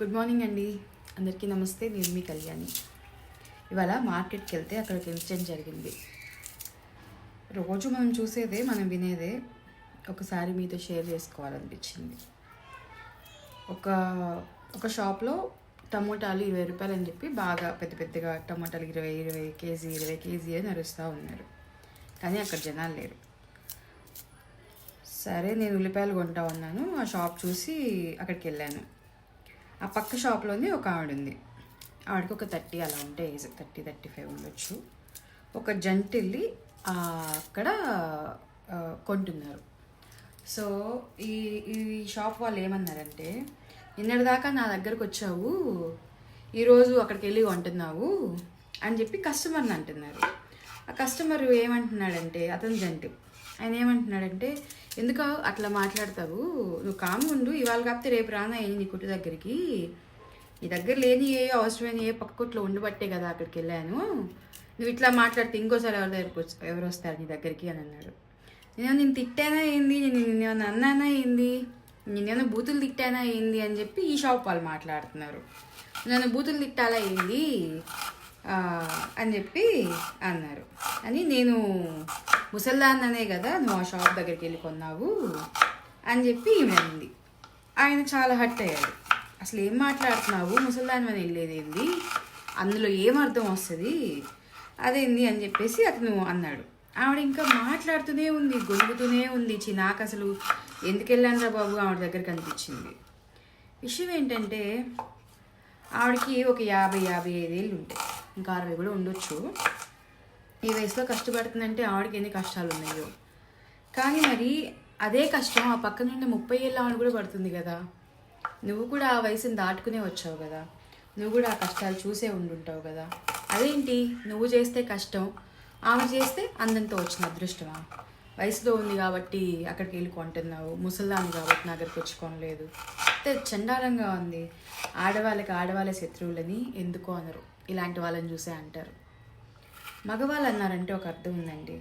Good morning అండి, అందరికీ నమస్తే. నేను మీ కళ్యాణి. ఇవాళ మార్కెట్కి వెళ్తే అక్కడ ఒక ఇన్సిడెంట్ జరిగింది. రోజు మనం చూసేదే, మనం వినేదే, ఒకసారి మీతో షేర్ చేసుకోవాలనిపించింది. ఒక ఒక షాప్లో టమోటాలు 20 రూపాయలు అని చెప్పి బాగా పెద్ద పెద్దగా టమోటాలు 20 కేజీ అని నడుస్తూ ఉన్నారు. కానీ అక్కడ జనాలు లేరు. సరే, నేను ఉల్లిపాయలు కొంటా ఉన్నాను. ఆ షాప్ చూసి అక్కడికి వెళ్ళాను. ఆ పక్క షాప్లోనే ఒక ఆవిడ ఉంది. ఆవిడకి ఒక 30 అలా ఉంటే ఏజ్, 35 ఉండొచ్చు. ఒక జంట వెళ్ళి అక్కడ కొంటున్నారు. సో ఈ ఈ షాప్ వాళ్ళు ఏమన్నారంటే, నిన్నటిదాకా నా దగ్గరకు వచ్చావు, ఈరోజు అక్కడికి వెళ్ళి కొంటున్నావు అని చెప్పి కస్టమర్ని అంటున్నారు. ఆ కస్టమర్ ఏమంటున్నాడంటే, అతని జంటు ఆయన ఏమంటున్నాడంటే, ఎందుకు అట్లా మాట్లాడతావు, నువ్వు కామ్గా ఉండు, ఇవాళ కాకపోతే రేపు రానా నీ కుట్టు దగ్గరికి, నీ దగ్గర లేని ఏ అవసరమైన ఏ పక్క కొట్లో ఉండబట్టే కదా అక్కడికి వెళ్ళాను, నువ్వు ఇట్లా మాట్లాడితే ఇంకోసారి ఎవరు వస్తారు నీ దగ్గరికి అని అన్నాడు. నేను తిట్టానా ఏంది, నేను అన్నానా ఏంది, నేనేమైనా బూతులు తిట్టానా ఏంది అని చెప్పి ఈ షాప్ వాళ్ళు మాట్లాడుతున్నారు. నన్ను బూతులు తిట్టాలా ఏంది అని చెప్పి అన్నారు. అని నేను ముసల్దాన్ననే కదా నువ్వు ఆ షాప్ దగ్గరికి వెళ్ళి కొన్నావు అని చెప్పి ఈమె అంది. ఆయన చాలా హర్ట్ అయ్యాడు. అసలు ఏం మాట్లాడుతున్నావు, ముసల్దాన్ని అని వెళ్ళేదేంది, అందులో ఏం అర్థం వస్తుంది, అదేంది అని చెప్పేసి అతను అన్నాడు. ఆవిడ ఇంకా మాట్లాడుతూనే ఉంది, గొనుగుతూనే ఉంది. నాకు అసలు ఎందుకు వెళ్ళానురా బాబు ఆవిడ దగ్గరికి అనిపించింది. విషయం ఏంటంటే, ఆవిడకి ఒక 50-55 ఏళ్ళు ఉంటాయి, ఇంకా 60 కూడా ఉండొచ్చు. ఈ వయసులో కష్టపడుతుందంటే ఆవిడకి ఎన్ని కష్టాలు ఉన్నాయో. కానీ మరి అదే కష్టం ఆ పక్క నుండి 30 ఏళ్ళ ఆవిడ కూడా పడుతుంది కదా. నువ్వు కూడా ఆ వయసుని దాటుకునే వచ్చావు కదా, నువ్వు కూడా ఆ కష్టాలు చూసే ఉండుంటావు కదా. అదేంటి నువ్వు చేస్తే కష్టం, ఆమె చేస్తే అందంతో వచ్చిన అదృష్టమా? వయసులో ఉంది కాబట్టి అక్కడికి వెళ్ళి కొంటున్నావు, ముసల్దాన్ని కాబట్టి నా దగ్గరికి వచ్చి కొనలేదు. చండాలంగా ఉంది. ఆడవాళ్ళే శత్రువులని ఎందుకో అనరు, ఇలాంటి వాళ్ళని చూసే అంటారు. మగవాళ్ళు అన్నారంటే ఒక అర్థం ఉందండి.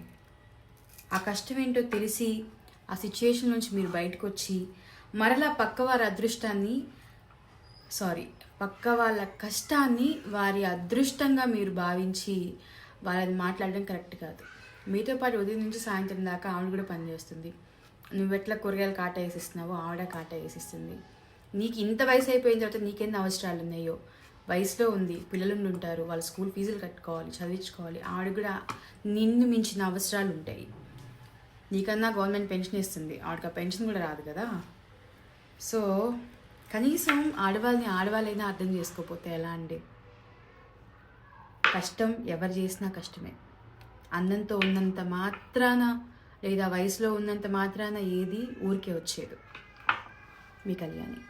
ఆ కష్టం ఏంటో తెలిసి ఆ సిచ్యుయేషన్ నుంచి మీరు బయటకు వచ్చి మరలా పక్క వాళ్ళ కష్టాన్ని వారి అదృష్టంగా మీరు భావించి వాళ్ళని మాట్లాడడం కరెక్ట్ కాదు. మీతో పాటు ఉదయం నుంచి సాయంత్రం దాకా ఆవిడ కూడా పనిచేస్తుంది. నువ్వెట్లా కూరగాయలు కాట వేసిస్తున్నావో ఆవిడ కాట వేసిస్తుంది. నీకు ఇంత వయసు అయిపోయిన తర్వాత నీకెన్ని అవసరాలు ఉన్నాయో, వయసులో ఉంది, పిల్లలు ఉంటారు, వాళ్ళ స్కూల్ ఫీజులు కట్టుకోవాలి, చదివించుకోవాలి. ఆవిడ కూడా నిన్ను మించిన అవసరాలు ఉంటాయి. నీకన్నా గవర్నమెంట్ పెన్షన్ ఇస్తుంది, ఆవిడకి ఆ పెన్షన్ కూడా రాదు కదా. సో కనీసం ఆడవాళ్ళైనా అర్థం చేసుకోకపోతే ఎలా అండి? కష్టం ఎవరు చేసినా కష్టమే. అందంతో ఉన్నంత మాత్రాన లేదా వయసులో ఉన్నంత మాత్రాన ఏది ఊరికే వచ్చేది. మీ కళ్యాణి.